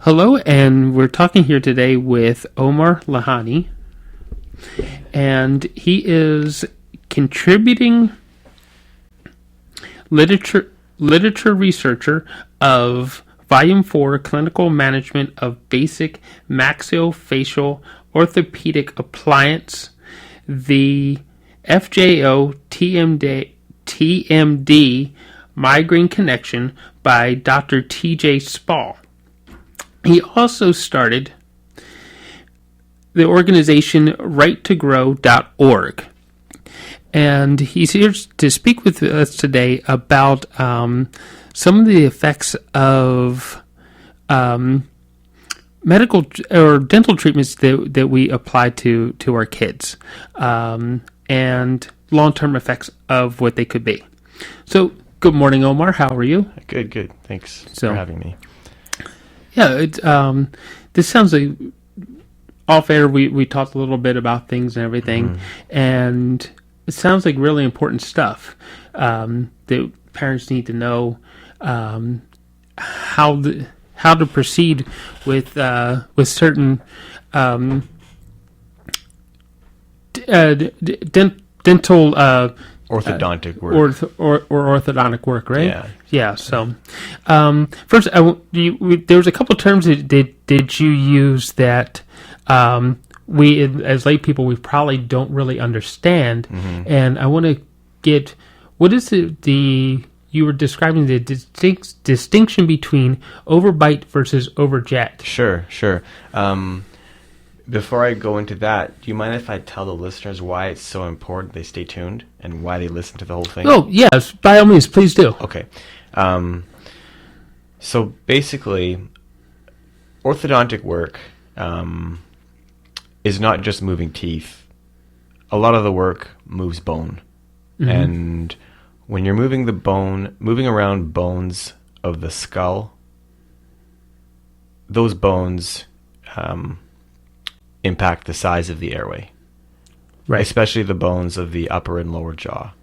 Hello, and we're talking here today with Omar Lahani, and he is contributing literature researcher of Volume 4, Clinical Management of Basic Maxillofacial Orthopedic Appliance, the FJO TMD Migraine Connection by Dr. T.J. Spall. He also started the organization RightToGrow.org. And he's here to speak with us today about some of the effects of medical or dental treatments that we apply to our kids, and long-term effects of what they could be. So, good morning, Omar. How are you? Good. Thanks for having me. Yeah, this sounds like off air. We talked a little bit about things and everything, and it sounds like really important stuff that parents need to know how to proceed with certain dental. Orthodontic work. Or orthodontic work, right? Yeah. So, first, there was a couple of terms that did you use that we, as lay people, we probably don't really understand, and I want to get what is you were describing the distinction between overbite versus overjet. Sure. Before I go into that, do you mind if I tell the listeners why it's so important they stay tuned and why they listen to the whole thing? Oh, yes. By all means, please do. Okay. So basically, orthodontic work is not just moving teeth. A lot of the work moves bone. And when you're moving around bones of the skull, those bones impact the size of the airway, right? Especially the bones of the upper and lower jaw.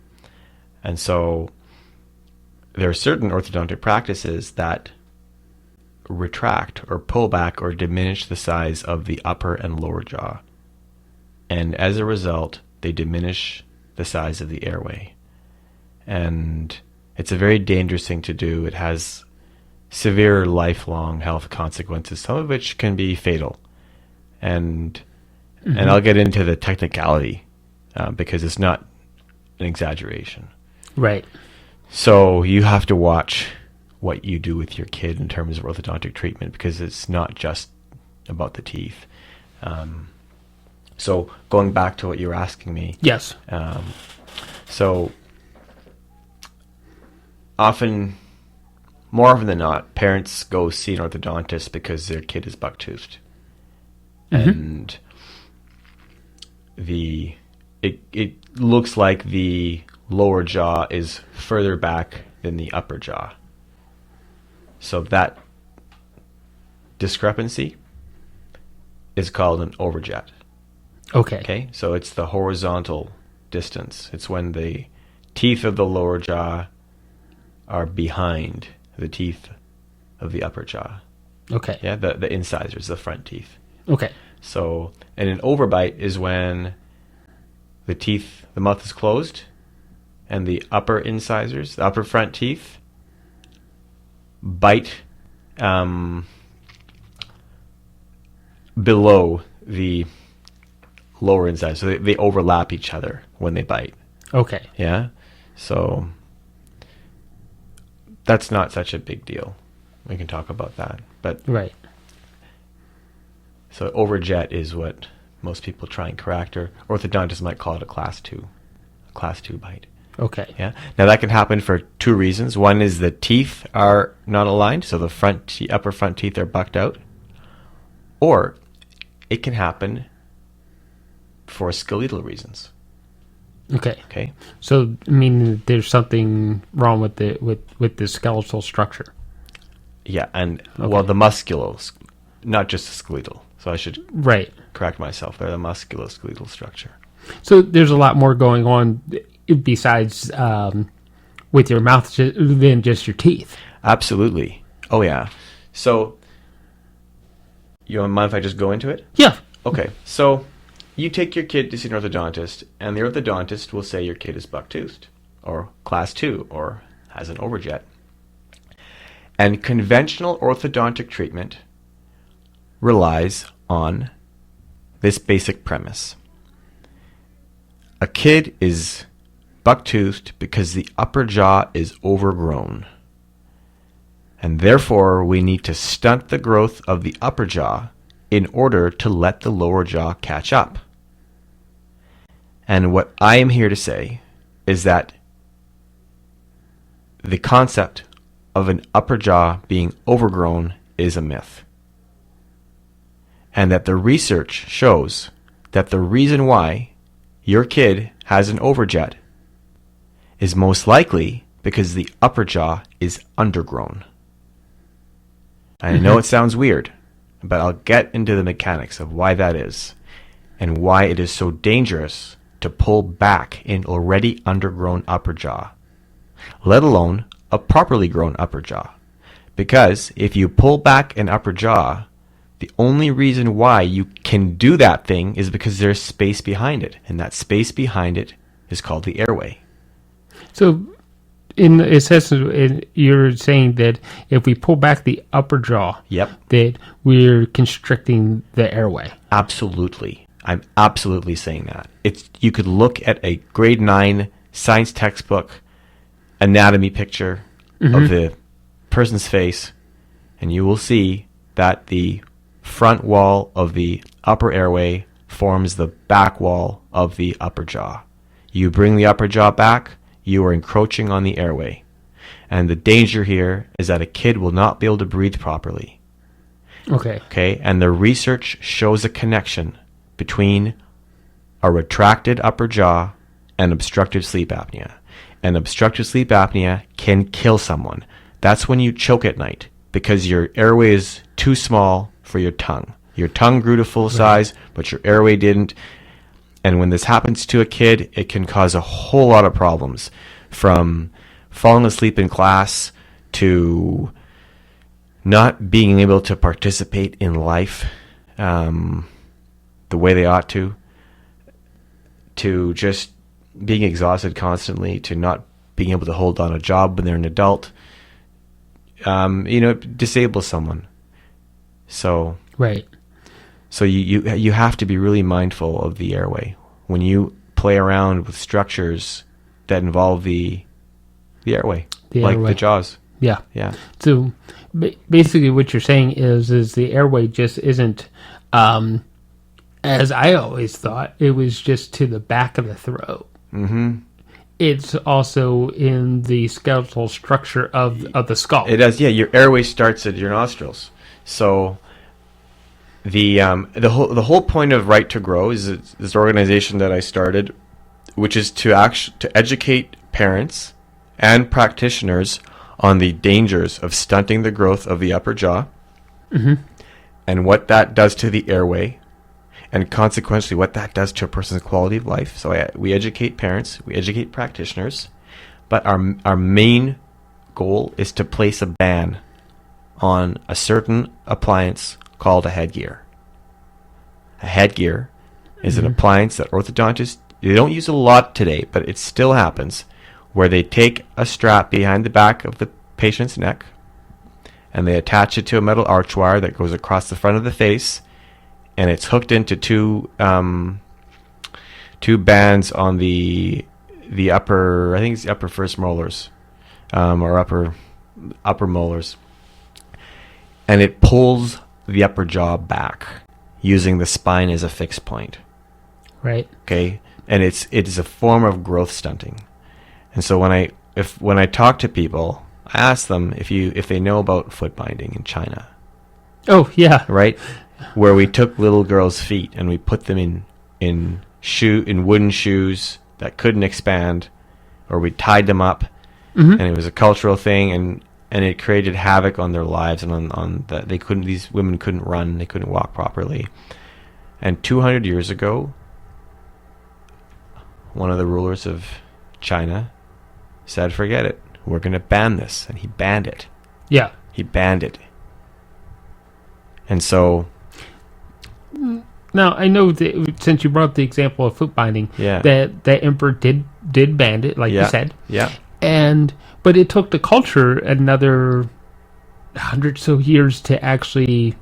And so there are certain orthodontic practices that retract or pull back or diminish the size of the upper and lower jaw. And as a result, they diminish the size of the airway. And it's a very dangerous thing to do. It has severe lifelong health consequences, some of which can be fatal. And I'll get into the technicality because it's not an exaggeration. Right. So you have to watch what you do with your kid in terms of orthodontic treatment because it's not just about the teeth. So going back to what you were asking me. Yes. So more often than not, parents go see an orthodontist because their kid is buck-toothed. And it looks like the lower jaw is further back than the upper jaw. So that discrepancy is called an overjet. Okay. So it's the horizontal distance. It's when the teeth of the lower jaw are behind the teeth of the upper jaw. Okay. Yeah, the incisors, the front teeth. Okay. So, and an overbite is when the mouth is closed, and the upper incisors, the upper front teeth, bite below the lower incisors. So they overlap each other when they bite. Okay. Yeah? So, that's not such a big deal. We can talk about that. But right. So overjet is what most people try and correct, or orthodontists might call it a class 2 bite. Okay. Yeah. Now that can happen for two reasons. One is the teeth are not aligned, so the upper front teeth are bucked out. Or it can happen for skeletal reasons. Okay. So I mean, there's something wrong with the skeletal structure. Yeah, and well, the musculos, not just the skeletal. So I should correct myself. They're the musculoskeletal structure. So there's a lot more going on besides with your mouth than just your teeth. Absolutely. Oh, yeah. So You mind if I just go into it? Yeah. Okay, so you take your kid to see an orthodontist, and the orthodontist will say your kid is buck-toothed, or class 2, or has an overjet. And conventional orthodontic treatment relies on this basic premise. A kid is buck-toothed because the upper jaw is overgrown. And therefore, we need to stunt the growth of the upper jaw in order to let the lower jaw catch up. And what I am here to say is that the concept of an upper jaw being overgrown is a myth. And that the research shows that the reason why your kid has an overjet is most likely because the upper jaw is undergrown. I know it sounds weird, but I'll get into the mechanics of why that is and why it is so dangerous to pull back an already undergrown upper jaw, let alone a properly grown upper jaw. Because if you pull back an upper jaw, the only reason why you can do that thing is because there's space behind it, and that space behind it is called the airway. So, in essence, you're saying that if we pull back the upper jaw, Yep. that we're constricting the airway. Absolutely. I'm absolutely saying that. You could look at a grade 9 science textbook anatomy picture of the person's face, and you will see that the front wall of the upper airway forms the back wall of the upper jaw. You bring the upper jaw back, you are encroaching on the airway. And the danger here is that a kid will not be able to breathe properly. Okay, and the research shows a connection between a retracted upper jaw and obstructive sleep apnea. And obstructive sleep apnea can kill someone. That's when you choke at night because your airway is too small for your tongue. Your tongue grew to full size, but your airway didn't. And when this happens to a kid, it can cause a whole lot of problems, from falling asleep in class to not being able to participate in life the way they ought to just being exhausted constantly, to not being able to hold on a job when they're an adult. It disables someone. So Right. So you have to be really mindful of the airway when you play around with structures that involve the airway, like airway. the jaws. Yeah. Yeah. So basically what you're saying is the airway just isn't, as I always thought, it was just to the back of the throat. Mm-hmm. It's also in the skeletal structure of the skull. It does. Yeah, your airway starts at your nostrils. So the whole point of Right to Grow is this organization that I started, which is to educate parents and practitioners on the dangers of stunting the growth of the upper jaw, and what that does to the airway, and consequently what that does to a person's quality of life. So we educate parents, we educate practitioners, but our main goal is to place a ban on a certain appliance called a headgear. A headgear is an appliance that orthodontists, they don't use a lot today, but it still happens, where they take a strap behind the back of the patient's neck and they attach it to a metal arch wire that goes across the front of the face, and it's hooked into two bands on the upper, I think it's the upper first molars, or upper molars, and it pulls the upper jaw back using the spine as a fixed point. Right. Okay, and it is a form of growth stunting. And so when I talk to people, I ask them if they know about foot binding in China. Oh yeah. Right, where we took little girls' feet and we put them in wooden shoes that couldn't expand, or we tied them up, and it was a cultural thing, and it created havoc on their lives, and on that these women couldn't run, they couldn't walk properly. And 200 years ago, one of the rulers of China said, forget it, we're going to ban this, and he banned it. Yeah. He banned it. And so Now I know that since you brought up the example of foot binding, Yeah. that emperor did band it, like you said, Yeah. but it took the culture another 100 so years to actually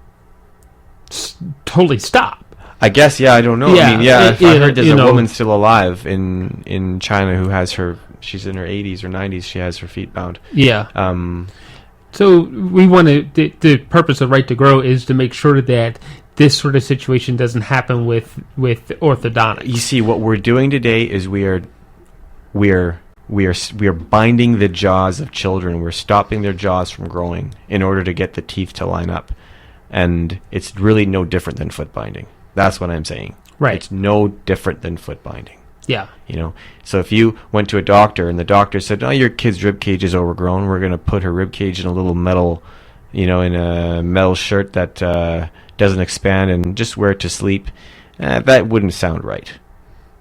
totally stop. I guess, I don't know. Yeah, I mean, if I heard there's you a know. woman still alive in China who has she's in her 80s or 90s, she has her feet bound. Yeah. Um, So we want to. The purpose of Right to Grow is to make sure that this sort of situation doesn't happen with orthodontics. you see, what we're doing today is we are binding the jaws of children. We're stopping their jaws from growing in order to get the teeth to line up, and it's really no different than foot binding. That's what I'm saying. Right. It's no different than foot binding. Yeah. So if you went to a doctor and the doctor said, "Oh, your kid's rib cage is overgrown. We're going to put her rib cage in a little metal, in a metal shirt that doesn't expand and just wear it to sleep," that wouldn't sound right.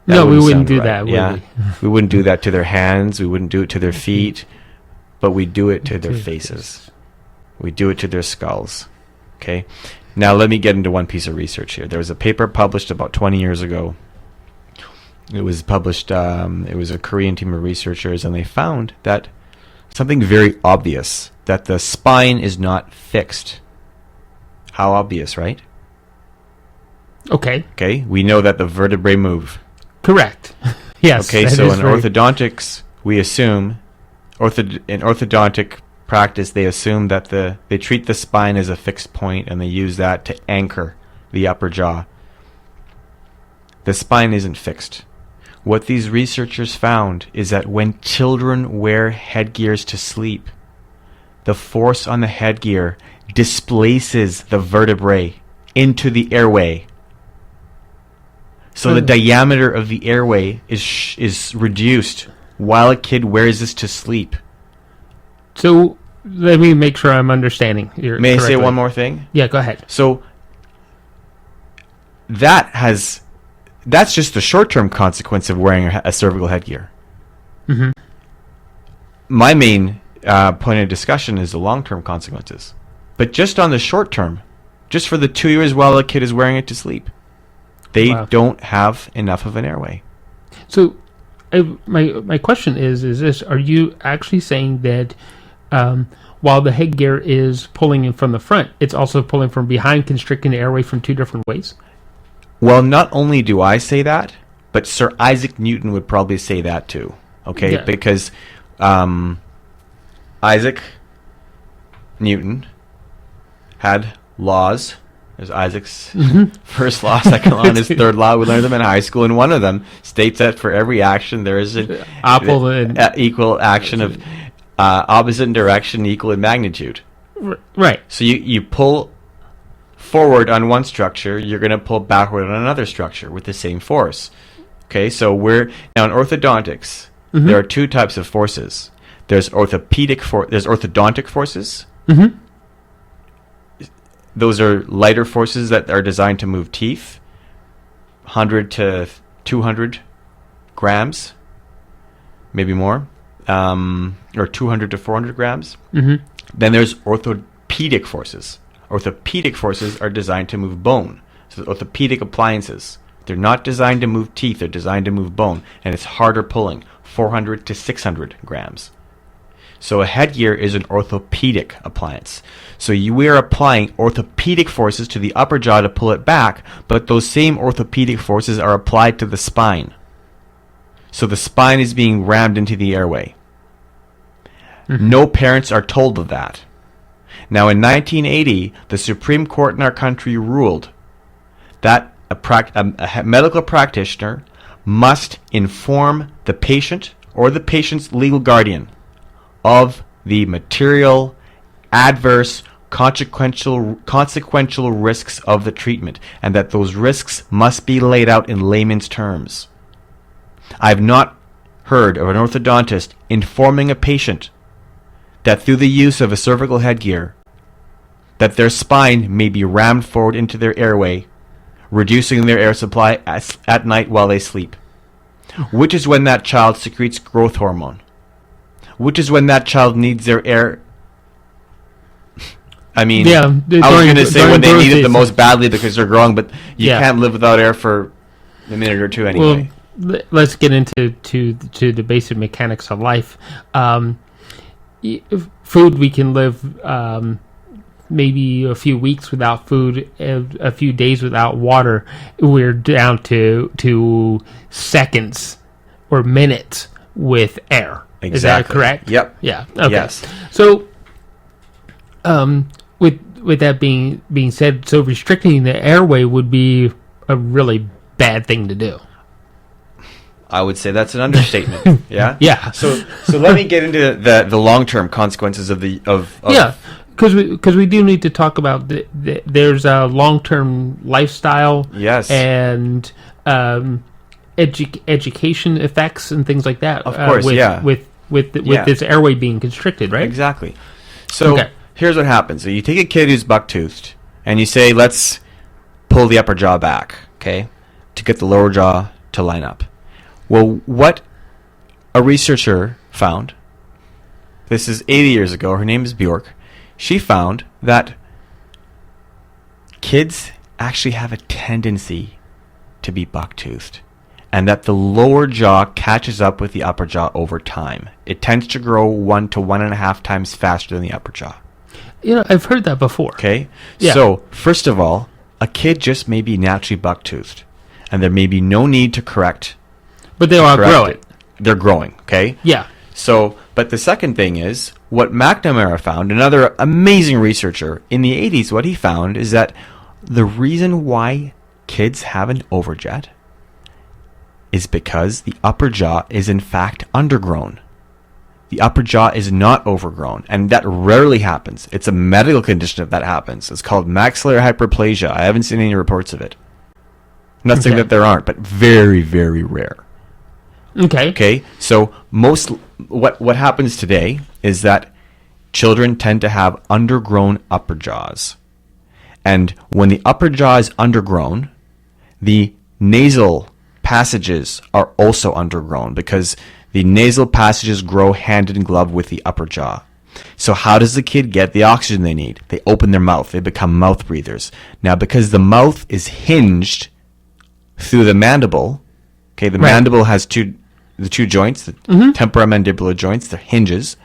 No, we wouldn't sound do right. that, would Yeah, we? we wouldn't do that to their hands. We wouldn't do it to their feet, but we do it to their faces. We do it to their skulls. Okay. Now let me get into one piece of research here. There was a paper published about 20 years ago. It was published, it was a Korean team of researchers, and they found that something very obvious, that the spine is not fixed. How obvious, right? Okay. Okay, we know that the vertebrae move. Correct. Yes. Okay, that so is in very- orthodontics, we assume, in orthodontic practice, they assume that they treat the spine as a fixed point, and they use that to anchor the upper jaw. The spine isn't fixed. What these researchers found is that when children wear headgears to sleep, the force on the headgear displaces the vertebrae into the airway. So the diameter of the airway is reduced while a kid wears this to sleep. So let me make sure I'm understanding. May I say one more thing? Yeah, go ahead. So that's just the short-term consequence of wearing a cervical headgear. Mm-hmm. My main point of discussion is the long-term consequences. But just on the short term, just for the 2 years while a kid is wearing it to sleep, they Wow. don't have enough of an airway. So my question is this: are you actually saying that while the headgear is pulling in from the front, it's also pulling from behind, constricting the airway from two different ways? Well, not only do I say that, but Sir Isaac Newton would probably say that too. Okay, Yeah. because Isaac Newton had laws. There's Isaac's first law, second law, and his third law. We learned them in high school, and one of them states that for every action there is an equal action of opposite direction equal in magnitude. Right. So you pull forward on one structure, you're going to pull backward on another structure with the same force. Okay, so now in orthodontics, there are two types of forces. There's orthodontic forces. Mm-hmm. Those are lighter forces that are designed to move teeth, 100 to 200 grams, maybe more, or 200 to 400 grams. Mm-hmm. Then there's orthopedic forces. Orthopedic forces are designed to move bone. So orthopedic appliances, they're not designed to move teeth, they're designed to move bone, and it's harder pulling, 400 to 600 grams. So a headgear is an orthopedic appliance. So we are applying orthopedic forces to the upper jaw to pull it back, but those same orthopedic forces are applied to the spine. So the spine is being rammed into the airway. No parents are told of that. Now in 1980, the Supreme Court in our country ruled that a medical practitioner must inform the patient or the patient's legal guardian of the material, adverse, consequential risks of the treatment, and that those risks must be laid out in layman's terms. I've not heard of an orthodontist informing a patient that through the use of a cervical headgear, that their spine may be rammed forward into their airway, reducing their air supply at night while they sleep, which is when that child secretes growth hormone, which is when that child needs their air I mean, Yeah, I was during- going to say during when they growth need it the phases. most badly because they're growing, but you Yeah. can't live without air for a minute or two anyway. Well, let's get into to the basic mechanics of life. Food, we can live maybe a few weeks without food, a few days without water. We're down to seconds or minutes with air. Is that Exactly. correct? Yep. Yeah. Okay. Yes. So, with that being said, so restricting the airway would be a really bad thing to do. I would say that's an understatement. Yeah. Yeah. So let me get into the long term consequences of Yeah, because we do need to talk about there's a long term lifestyle. Yes. And education effects and things like that. Of course, with, yeah. With Yeah. this airway being constricted, right? Exactly. So Okay. here's what happens. So you take a kid who's buck-toothed and you say, let's pull the upper jaw back, okay, to get the lower jaw to line up. Well, what a researcher found, this is 80 years ago, her name is Bjork, she found that kids actually have a tendency to be buck-toothed, and that the lower jaw catches up with the upper jaw over time. It tends to grow 1 to 1.5 times faster than the upper jaw. You know, I've heard that before. Okay? Yeah. So, first of all, a kid just may be naturally buck-toothed, and there may be no need to correct But they'll outgrow it. it. They're growing, okay? Yeah. So, but the second thing is, what McNamara found, another amazing researcher, in the 80s, what he found is that the reason why kids have an overjet is because the upper jaw is in fact undergrown. The upper jaw is not overgrown, and that rarely happens. It's a medical condition if that happens. It's called maxillary hyperplasia. I haven't seen any reports of it. Not saying Okay. that there aren't, but very, very rare. Okay. Okay, so what happens today is that children tend to have undergrown upper jaws. And when the upper jaw is undergrown, the nasal passages are also undergrown because the nasal passages grow hand in glove with the upper jaw. So how does the kid get the oxygen they need? They open their mouth. They become mouth breathers. Now, because the mouth is hinged through the mandible, okay, the Right. mandible has the two joints, the temporomandibular joints, they're hinges.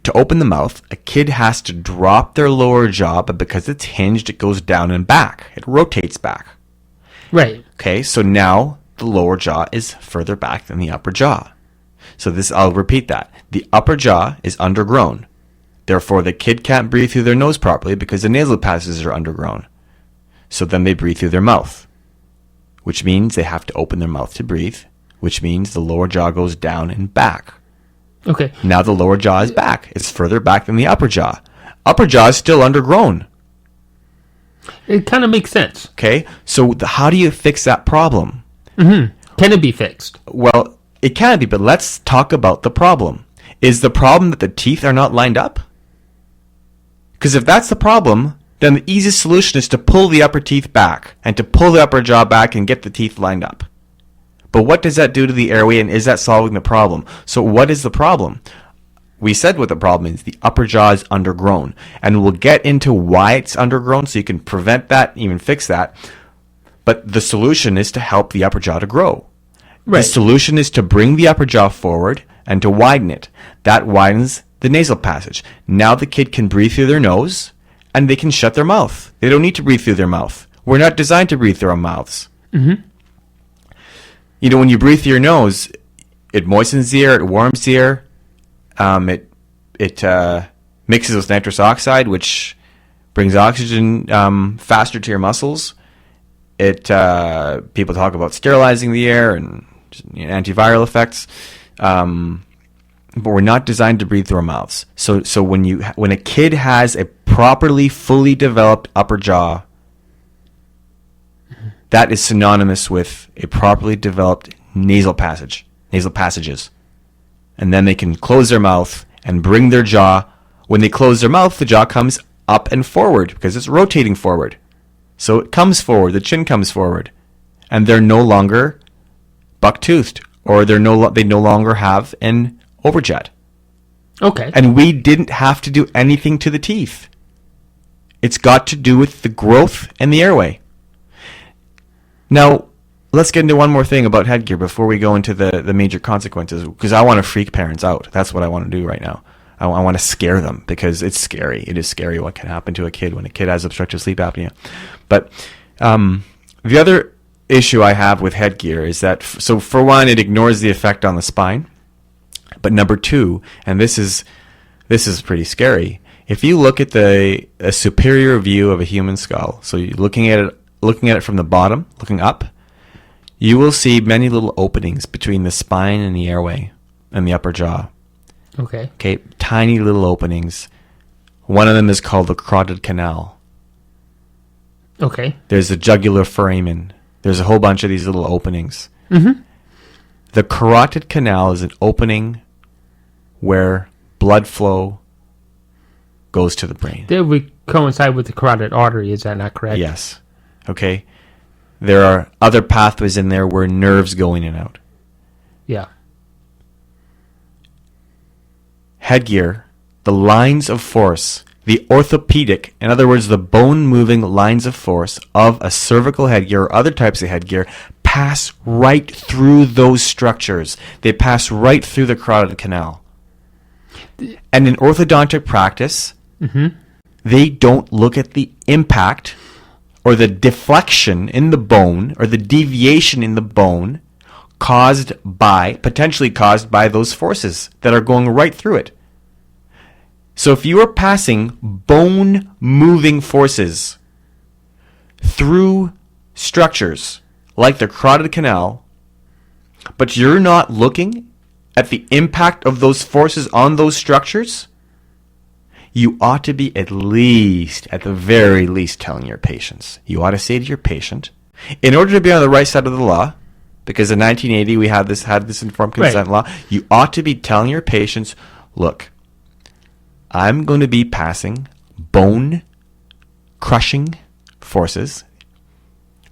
To open the mouth, a kid has to drop their lower jaw, but because it's hinged, it goes down and back. It rotates back. Right. Okay, so now the lower jaw is further back than the upper jaw. So I'll repeat that. The upper jaw is undergrown. Therefore, the kid can't breathe through their nose properly because the nasal passages are undergrown. So then they breathe through their mouth, which means they have to open their mouth to breathe, which means the lower jaw goes down and back. Okay. Now the lower jaw is back. It's further back than the upper jaw. Upper jaw is still undergrown. It kind of makes sense. Okay, so how do you fix that problem? Can it be fixed? Well, it can be, but let's talk about the problem. Is the problem that the teeth are not lined up? Because if that's the problem, then the easiest solution is to pull the upper teeth back and to pull the upper jaw back and get the teeth lined up. But what does that do to the airway, and is that solving the problem? So what is the problem? We said what the problem is. The upper jaw is undergrown. And we'll get into why it's undergrown so you can prevent that, even fix that. But the solution is to help the upper jaw to grow. Right. The solution is to bring the upper jaw forward and to widen it. That widens the nasal passage. Now the kid can breathe through their nose and they can shut their mouth. They don't need to breathe through their mouth. We're not designed to breathe through our mouths. Mm-hmm. You know, when you breathe through your nose, it moistens the air, it warms the air, it mixes with nitrous oxide, which brings oxygen faster to your muscles. People talk about sterilizing the air and antiviral effects, but we're not designed to breathe through our mouths. So when a kid has a properly, fully developed upper jaw, that is synonymous with a properly developed nasal passages. And then they can close their mouth and bring their jaw. When they close their mouth, the jaw comes up and forward because it's rotating forward. So it comes forward, the chin comes forward. And they're no longer buck-toothed, or they no longer have an overjet. Okay. And we didn't have to do anything to the teeth. It's got to do with the growth and the airway. Now, let's get into one more thing about headgear before we go into the major consequences, because I want to freak parents out. That's what I want to do right now. I want to scare them, because it's scary. It is scary what can happen to a kid when a kid has obstructive sleep apnea. But the other issue I have with headgear is that, so for one, it ignores the effect on the spine. But number two, and this is pretty scary, if you look at a superior view of a human skull, so you're looking at it from the bottom, looking up, you will see many little openings between the spine and the airway and the upper jaw. Okay. Okay, tiny little openings. One of them is called the carotid canal. Okay. There's the jugular foramen. There's a whole bunch of these little openings. Mm-hmm. The carotid canal is an opening where blood flow goes to the brain. That would coincide with the carotid artery, is that not correct? Yes. Okay. There are other pathways in there where nerves go in and out. Yeah. Headgear, the lines of force, the orthopedic, in other words, the bone-moving lines of force of a cervical headgear or other types of headgear pass right through those structures. They pass right through the carotid canal. And in orthodontic practice, they don't look at the impact or the deflection in the bone or the deviation in the bone potentially caused by those forces that are going right through it. So if you are passing bone-moving forces through structures like the carotid canal, but you're not looking at the impact of those forces on those structures, you ought to be at the very least, telling your patients. You ought to say to your patient, in order to be on the right side of the law, because in 1980 we had this informed consent law, you ought to be telling your patients, look, I'm going to be passing bone crushing forces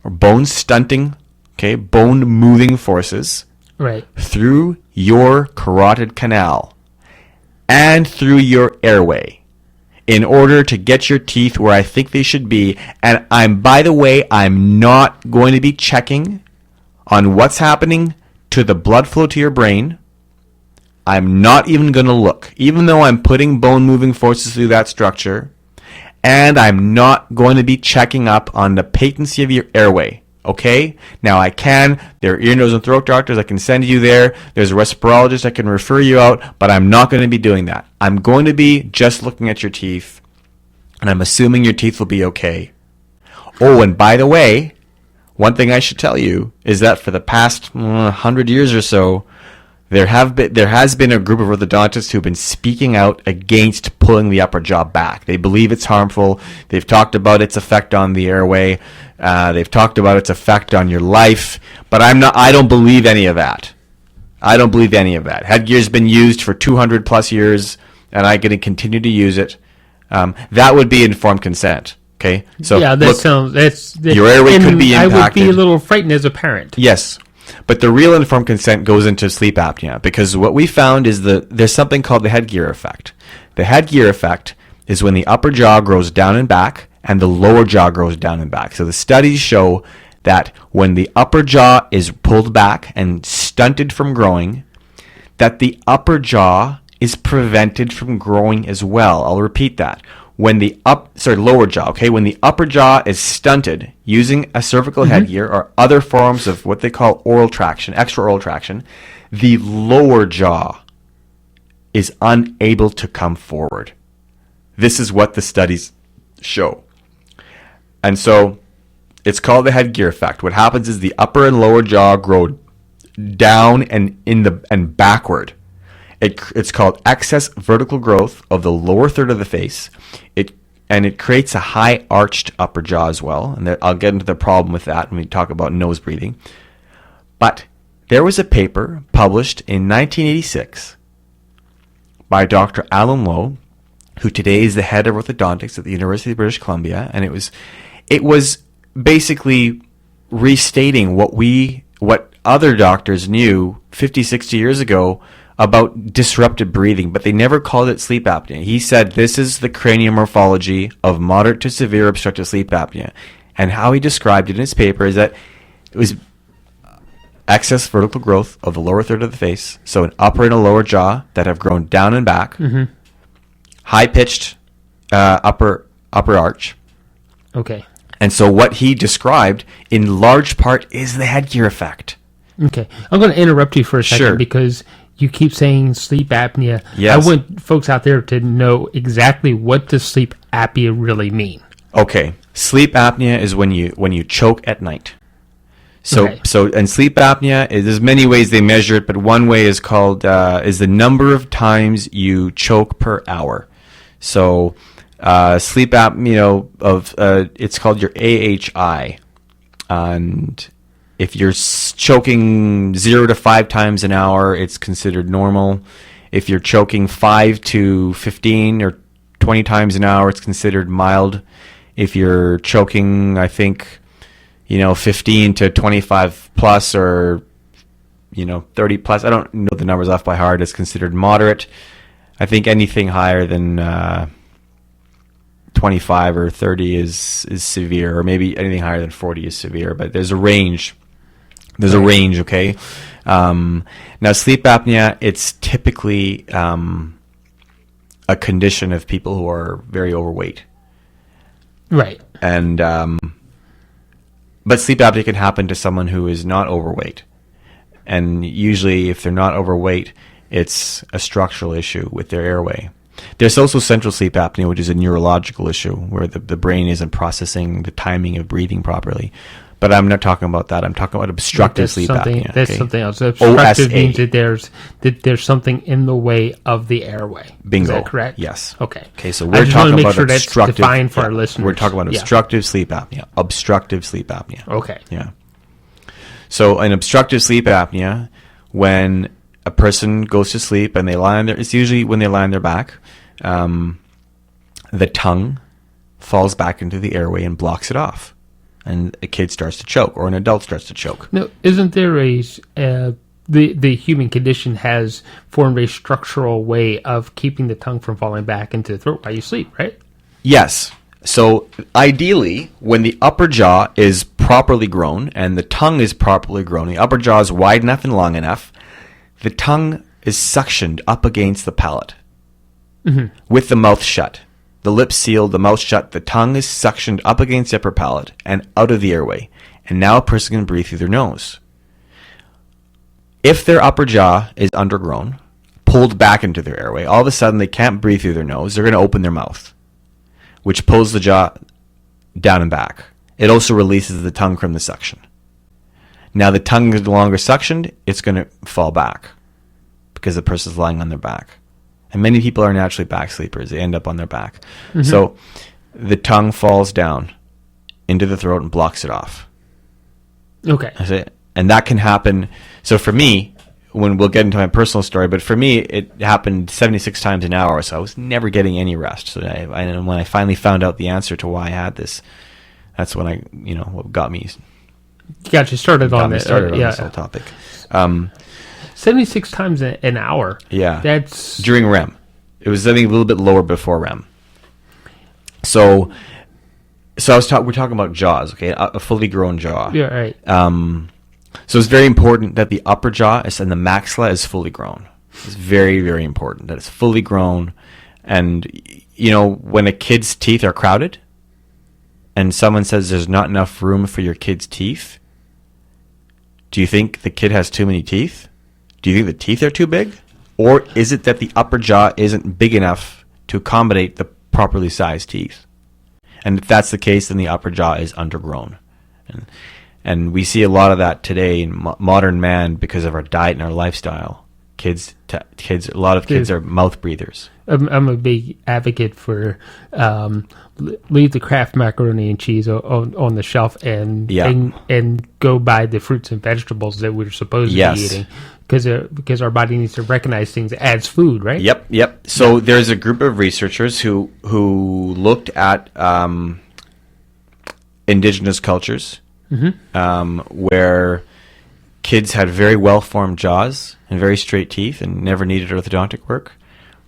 or bone stunting, bone moving forces through your carotid canal and through your airway in order to get your teeth where I think they should be. And by the way, I'm not going to be checking on what's happening to the blood flow to your brain. I'm not even going to look, even though I'm putting bone-moving forces through that structure, and I'm not going to be checking up on the patency of your airway, okay? Now, there are ear, nose, and throat doctors. I can send you there. There's a respirologist I can refer you out, but I'm not going to be doing that. I'm going to be just looking at your teeth, and I'm assuming your teeth will be okay. Oh, and by the way, one thing I should tell you is that for the past 100 years or so, there has been a group of orthodontists who've been speaking out against pulling the upper jaw back. They believe it's harmful. They've talked about its effect on the airway. They've talked about its effect on your life. But I don't believe any of that. I don't believe any of that. Headgear's been used for 200 plus years, and I'm going to continue to use it. That would be informed consent. Okay. So yeah, your airway could be impacted. I would be a little frightened as a parent. Yes. But the real informed consent goes into sleep apnea, because what we found is there's something called the headgear effect. The headgear effect is when the upper jaw grows down and back and the lower jaw grows down and back. So the studies show that when the upper jaw is pulled back and stunted from growing, that the upper jaw is prevented from growing as well. I'll repeat that. When the lower jaw, when the upper jaw is stunted using a cervical headgear or other forms of what they call oral traction, extra oral traction, the lower jaw is unable to come forward. This is what the studies show. And so it's called the headgear effect. What happens is the upper and lower jaw grow down and backward. It's called excess vertical growth of the lower third of the face. It creates a high arched upper jaw as well. And I'll get into the problem with that when we talk about nose breathing. But there was a paper published in 1986 by Dr. Alan Lowe, who today is the head of orthodontics at the University of British Columbia. And it was basically restating what other doctors knew 50, 60 years ago about disrupted breathing, but they never called it sleep apnea. He said this is the craniomorphology of moderate to severe obstructive sleep apnea. And how he described it in his paper is that it was excess vertical growth of the lower third of the face, so an upper and a lower jaw that have grown down and back, high-pitched upper arch. Okay. And so what he described in large part is the headgear effect. Okay. I'm going to interrupt you for a second Sure. because you keep saying sleep apnea. Yes. I want folks out there to know exactly what does sleep apnea really mean. Okay. Sleep apnea is when you choke at night. So Okay. and sleep apnea is there's many ways they measure it, but one way is called is the number of times you choke per hour. So sleep apnea it's called your AHI, and if you're choking 0 to 5 times an hour, it's considered normal. If you're choking 5 to 15 or 20 times an hour, it's considered mild. If you're choking, I think, 15 to 25 plus or, 30 plus, I don't know the numbers off by heart, it's considered moderate. I think anything higher than 25 or 30 is severe, or maybe anything higher than 40 is severe, but there's a range. There's a range, okay? Now, sleep apnea, it's typically a condition of people who are very overweight. Right. And but sleep apnea can happen to someone who is not overweight. And usually, if they're not overweight, it's a structural issue with their airway. There's also central sleep apnea, which is a neurological issue where the brain isn't processing the timing of breathing properly. But I'm not talking about that. I'm talking about obstructive sleep apnea. That's okay? something else. Obstructive OSA. means that there's something in the way of the airway. Bingo. Is that correct? Yes. Okay. Okay, so I we're just wanna talking make about sure that's obstructive. defined for our listeners. We're talking about Yeah. obstructive sleep apnea. Obstructive sleep apnea. Okay. Yeah. So an obstructive sleep apnea, when a person goes to sleep and they lie on their, it's usually when they lie on their back, the tongue falls back into the airway and blocks it off. And a kid starts to choke, or an adult starts to choke. No, isn't there the human condition has formed a structural way of keeping the tongue from falling back into the throat while you sleep, right? Yes. So ideally, when the upper jaw is properly grown and the tongue is properly grown, the upper jaw is wide enough and long enough, the tongue is suctioned up against the palate with the mouth shut. The lips sealed, the mouth shut, the tongue is suctioned up against the upper palate and out of the airway. And now a person can breathe through their nose. If their upper jaw is undergrown, pulled back into their airway, all of a sudden they can't breathe through their nose, they're going to open their mouth, which pulls the jaw down and back. It also releases the tongue from the suction. Now the tongue is no longer suctioned, it's going to fall back because the person's lying on their back. And many people are naturally back sleepers. They end up on their back. So the tongue falls down into the throat and blocks it off. Okay. That's it. And that can happen. So for me, when we'll get into my personal story, but for me, it happened 76 times an hour. So I was never getting any rest. So when I finally found out the answer to why I had this, that's when what got me Got you started on it. started on this whole topic. 76 times an hour. Yeah. That's During REM. It was, I think, a little bit lower before REM. So we're talking about jaws, okay? A fully grown jaw. yeah, right. So it's very important that the upper jaw and the maxilla is fully grown. It's very, very important that it's fully grown. And, when a kid's teeth are crowded and someone says there's not enough room for your kid's teeth, do you think the kid has too many teeth? Do you think the teeth are too big? Or is it that the upper jaw isn't big enough to accommodate the properly sized teeth? And if that's the case, then the upper jaw is undergrown. And we see a lot of that today in modern man because of our diet and our lifestyle. A lot of kids are mouth breathers. I'm a big advocate for leave the Kraft macaroni and cheese on the shelf and go buy the fruits and vegetables that we're supposed to be eating because our body needs to recognize things as food, right? Yep. So there's a group of researchers who looked at indigenous cultures where kids had very well-formed jaws and very straight teeth and never needed orthodontic work.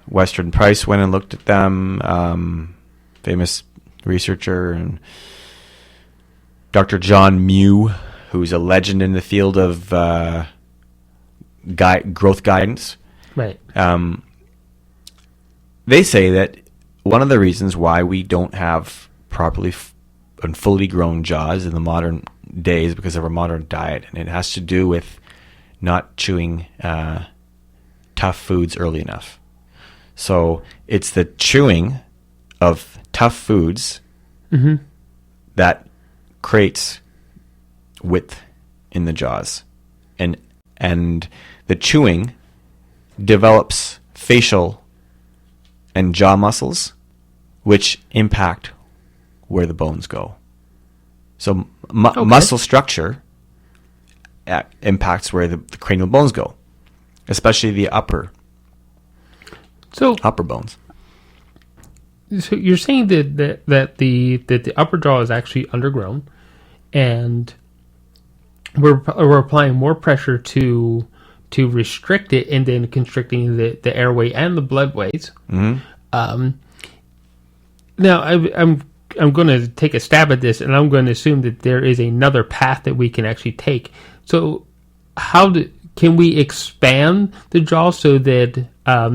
Western Price went and looked at them, famous researcher, and Dr. John Mew, who's a legend in the field of growth guidance. Right. They say that one of the reasons why we don't have properly and fully grown jaws in the modern day is because of our modern diet, and it has to do with not chewing tough foods early enough. So it's the chewing of tough foods that creates width in the jaws, and the chewing develops facial and jaw muscles, which impact where the bones go. So muscle structure impacts where the cranial bones go, especially the upper bones. So you're saying that the upper jaw is actually undergrown, and we're applying more pressure to restrict it, and then constricting the airway and the bloodways. Now I'm going to take a stab at this, and I'm going to assume that there is another path that we can actually take. So can we expand the jaw so that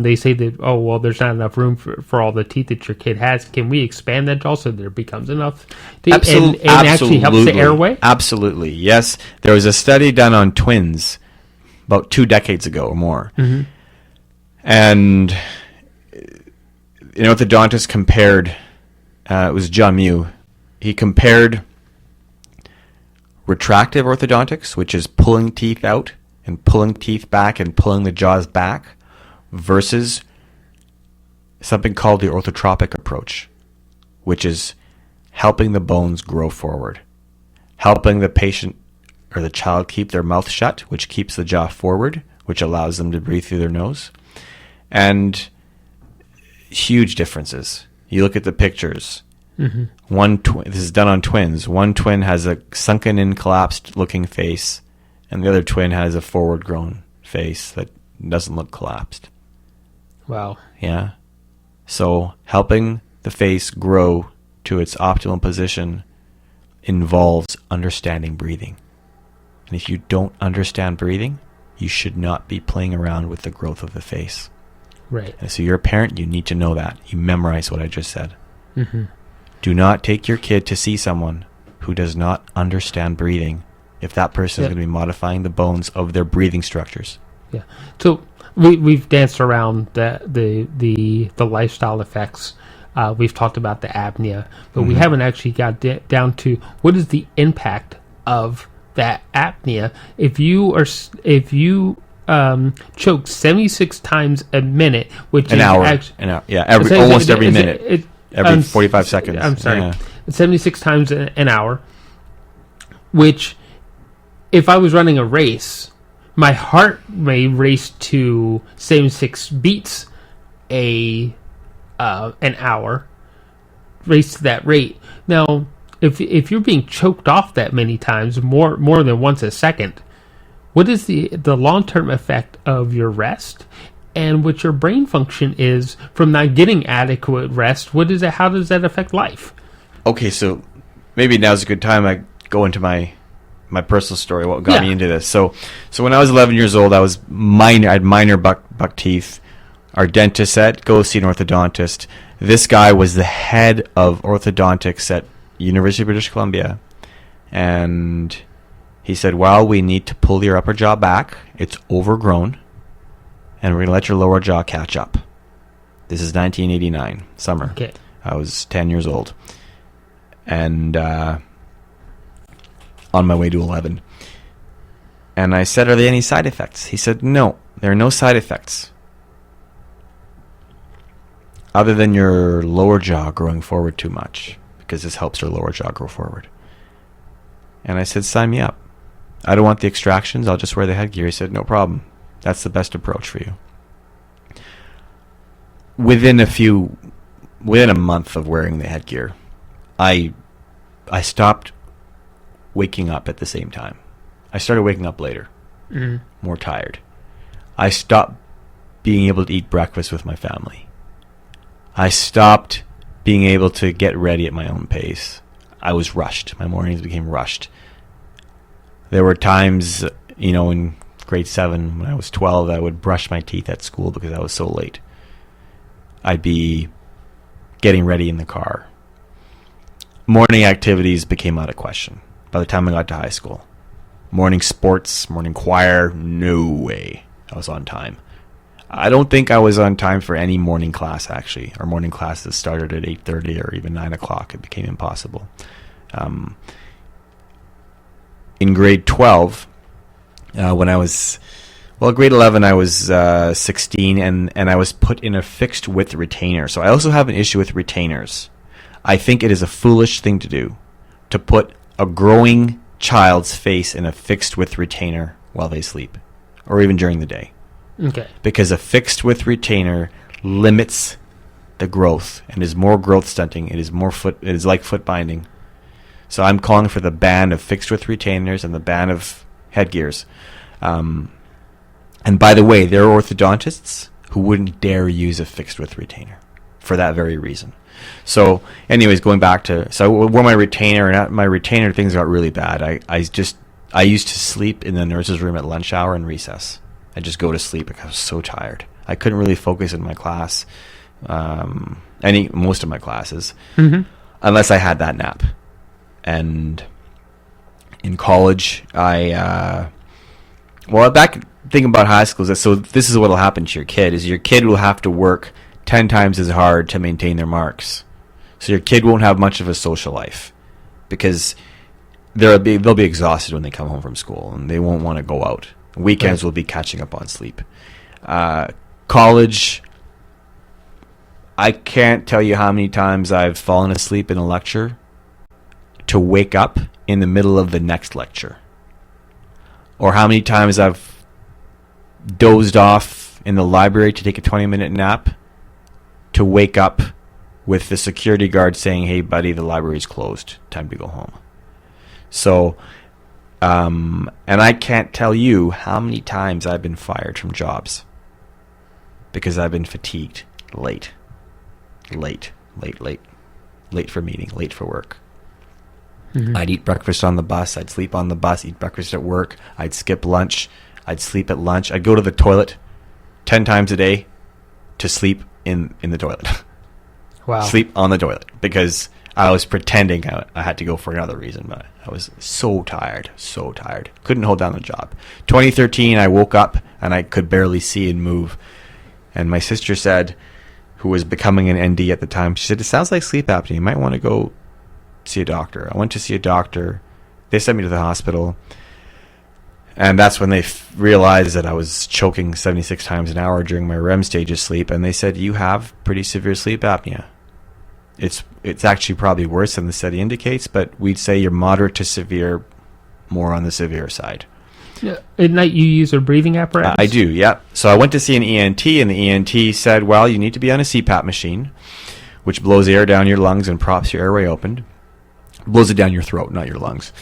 they say that, oh, well, there's not enough room for all the teeth that your kid has. Can we expand that jaw so there becomes enough teeth and actually helps the airway? Absolutely, yes. There was a study done on twins about 2 decades ago or more. And orthodontist compared, it was John Mew, he compared retractive orthodontics, which is pulling teeth out and pulling teeth back and pulling the jaws back, versus something called the orthotropic approach, which is helping the bones grow forward, helping the patient or the child keep their mouth shut, which keeps the jaw forward, which allows them to breathe through their nose. And huge differences. You look at the pictures. This is done on twins. One twin has a sunken in, collapsed looking face, and the other twin has a forward grown face that doesn't look collapsed. Wow. Yeah. So helping the face grow to its optimal position involves understanding breathing. And if you don't understand breathing, you should not be playing around with the growth of the face. Right. And so you're a parent, you need to know that. You memorize what I just said. Do not take your kid to see someone who does not understand breathing if that person is going to be modifying the bones of their breathing structures. Yeah. So we've danced around the lifestyle effects. We've talked about the apnea, but we haven't actually got down to what is the impact of that apnea. If you choke 76 times a minute, which an is hour, almost every minute, every 45 seconds. I'm sorry, 76 times an hour. Which, if I was running a race, my heart may race to 76 beats an hour, race to that rate. Now, if you're being choked off that many times, more than once a second, what is the long-term effect of your rest, and what your brain function is from not getting adequate rest? How does that affect life? Okay, so maybe now's a good time I go into my personal story, what got me into this. So when I was 11 years old, I had minor buck teeth. Our dentist said, go see an orthodontist. This guy was the head of orthodontics at University of British Columbia. And he said, well, we need to pull your upper jaw back. It's overgrown. And we're going to let your lower jaw catch up. This is 1989, summer. Okay. I was 10 years old. And on my way to 11. And I said, are there any side effects? He said, no, there are no side effects, other than your lower jaw growing forward too much, because this helps your lower jaw grow forward. And I said, sign me up. I don't want the extractions. I'll just wear the headgear. He said, no problem. That's the best approach for you. Within a month of wearing the headgear, I stopped waking up at the same time. I started waking up later. more tired. I stopped being able to eat breakfast with my family. I stopped being able to get ready at my own pace. I was rushed. My mornings became rushed. There were times, in grade 7 when I was 12, I would brush my teeth at school because I was so late. I'd be getting ready in the car. Morning activities became out of question by the time I got to high school. Morning sports, morning choir, no way I was on time. I don't think I was on time for any morning class, actually. Our morning classes started at 8:30 or even 9 o'clock. It became impossible. In grade 12, when I was, grade 11, I was 16, and I was put in a fixed width retainer. So I also have an issue with retainers. I think it is a foolish thing to do, to put a growing child's face in a fixed width retainer while they sleep, or even during the day. Okay. Because a fixed width retainer limits the growth and is more growth stunting. It is like foot binding. So I'm calling for the ban of fixed width retainers and the ban of headgears. And by the way, there are orthodontists who wouldn't dare use a fixed width retainer for that very reason. So anyways, going back to, so I wore my retainer, and at my retainer things got really bad. I used to sleep in the nurse's room at lunch hour and recess. I'd just go to sleep because I was so tired. I couldn't really focus in my class, most of my classes, unless I had that nap. And in college, back thinking about high school, so this is what will happen to your kid, is your kid will have to work 10 times as hard to maintain their marks. So your kid won't have much of a social life because they'll be exhausted when they come home from school, and they won't want to go out. Weekends will be catching up on sleep. College, I can't tell you how many times I've fallen asleep in a lecture to wake up in the middle of the next lecture. Or how many times I've dozed off in the library to take a 20-minute nap to wake up with the security guard saying, "Hey buddy, the library's closed. Time to go home." So, and I can't tell you how many times I've been fired from jobs because I've been fatigued, late for meeting, late for work. I'd eat breakfast on the bus, I'd sleep on the bus, eat breakfast at work, I'd skip lunch, I'd sleep at lunch, I'd go to the toilet 10 times a day to sleep in the toilet. Wow. Sleep on the toilet because I was pretending I had to go for another reason, but I was so tired. Couldn't hold down the job. 2013, I woke up and I could barely see and move. And my sister said, who was becoming an ND at the time, she said, "It sounds like sleep apnea. You might want to go see a doctor." I went to see a doctor. They sent me to the hospital. And that's when they realized that I was choking 76 times an hour during my REM stage of sleep. And they said, "You have pretty severe sleep apnea. It's actually probably worse than the study indicates, but we'd say you're moderate to severe, more on the severe side." Yeah. At night you use a breathing apparatus? I do, yeah. So I went to see an ENT, and the ENT said, "Well, you need to be on a CPAP machine, which blows air down your lungs and props your airway open." Blows it down your throat, not your lungs.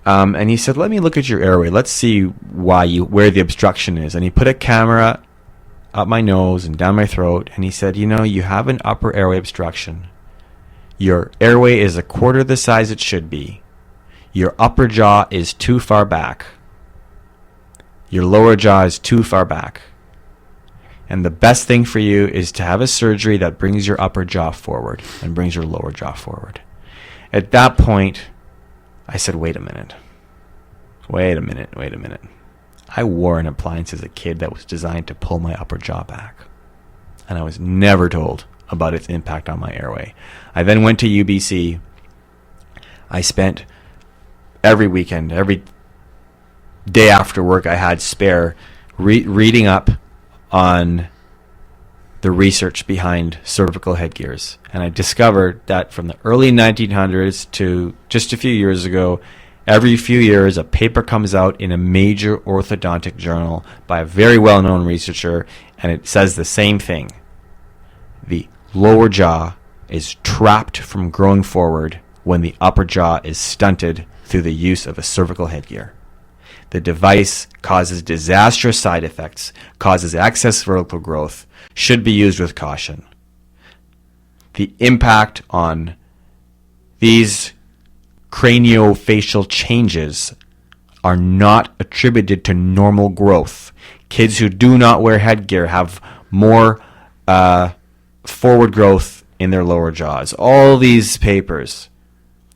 And he said, "Let me look at your airway. Let's see where the obstruction is." And he put a camera up my nose and down my throat, and he said, "You have an upper airway obstruction. Your airway is a quarter the size it should be. Your upper jaw is too far back. Your lower jaw is too far back. And the best thing for you is to have a surgery that brings your upper jaw forward and brings your lower jaw forward." At that point, I said, wait a minute. I wore an appliance as a kid that was designed to pull my upper jaw back. And I was never told about its impact on my airway. I then went to UBC. I spent every weekend, every day after work I had spare, reading up on the research behind cervical headgears. And I discovered that from the early 1900s to just a few years ago, every few years a paper comes out in a major orthodontic journal by a very well-known researcher, and it says the same thing. The lower jaw is trapped from growing forward when the upper jaw is stunted through the use of a cervical headgear. The device causes disastrous side effects, causes excess vertical growth, should be used with caution. The impact on these craniofacial changes are not attributed to normal growth. Kids who do not wear headgear have more forward growth in their lower jaws. All these papers,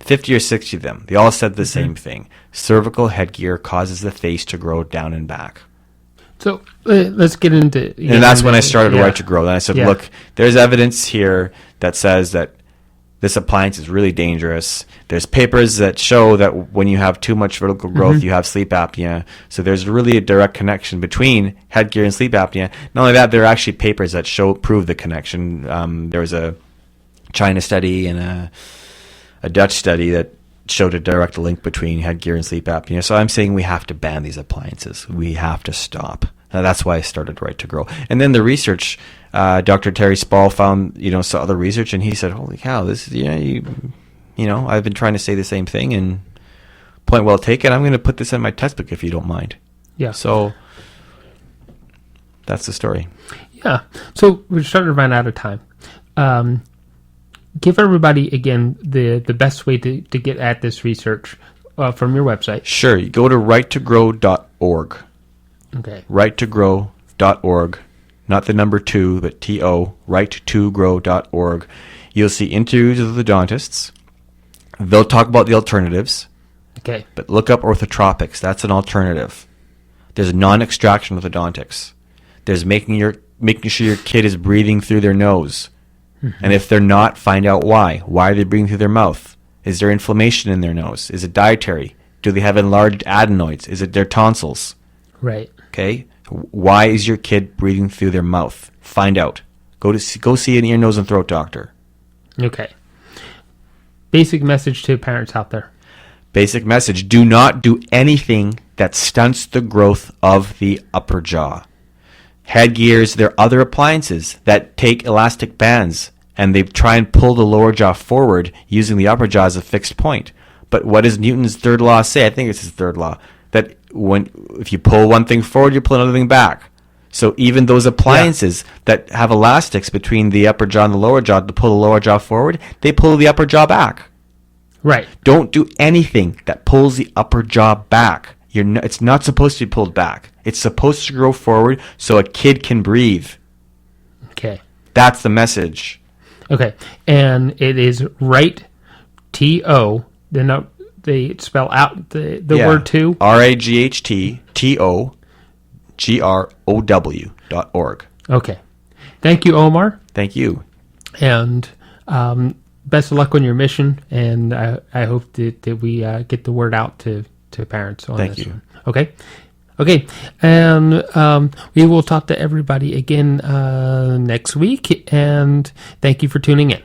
50 or 60 of them, they all said the same thing. Cervical headgear causes the face to grow down and back. So let's get into... And that's when I started Right to Grow. Then I said, look, there's evidence here that says that this appliance is really dangerous. There's papers that show that when you have too much vertical growth, you have sleep apnea. So there's really a direct connection between headgear and sleep apnea. Not only that, there are actually papers that prove the connection. There was a China study and a Dutch study that showed a direct link between headgear and sleep apnea. So I'm saying we have to ban these appliances. We have to stop. Now, that's why I started Right to Grow. And then the research, Dr. Terry Spall found, some other research, and he said, holy cow, this is, I've been trying to say the same thing, and point well taken. I'm going to put this in my textbook if you don't mind. Yeah. So that's the story. Yeah. So we're starting to run out of time. Give everybody, again, the best way to get at this research from your website. Sure. You go to righttogrow.org. Okay. Righttogrow.org. Not the number 2, but T-O, righttogrow.org. You'll see interviews with the odontists. They'll talk about the alternatives. Okay. But look up orthotropics. That's an alternative. There's non-extraction orthodontics. There's making sure your kid is breathing through their nose. And if they're not, find out why. Why are they breathing through their mouth? Is there inflammation in their nose? Is it dietary? Do they have enlarged adenoids? Is it their tonsils? Right. Okay. Why is your kid breathing through their mouth? Find out. Go see an ear, nose, and throat doctor. Okay. Basic message to parents out there. Basic message. Do not do anything that stunts the growth of the upper jaw. Headgears, there are other appliances that take elastic bands and they try and pull the lower jaw forward using the upper jaw as a fixed point. But what does Newton's third law say? I think it's his third law. That if you pull one thing forward, you pull another thing back. So even those appliances that have elastics between the upper jaw and the lower jaw to pull the lower jaw forward, they pull the upper jaw back. Right. Don't do anything that pulls the upper jaw back. It's not supposed to be pulled back. It's supposed to grow forward so a kid can breathe. Okay. That's the message. Okay. And it is right, T-O, they spell out the word to. RAGHTTOGROW.org. Okay. Thank you, Omar. Thank you. And best of luck on your mission. And I hope that we get the word out to parents on Thank this you. one. Okay. Okay. And we will talk to everybody again next week. And thank you for tuning in.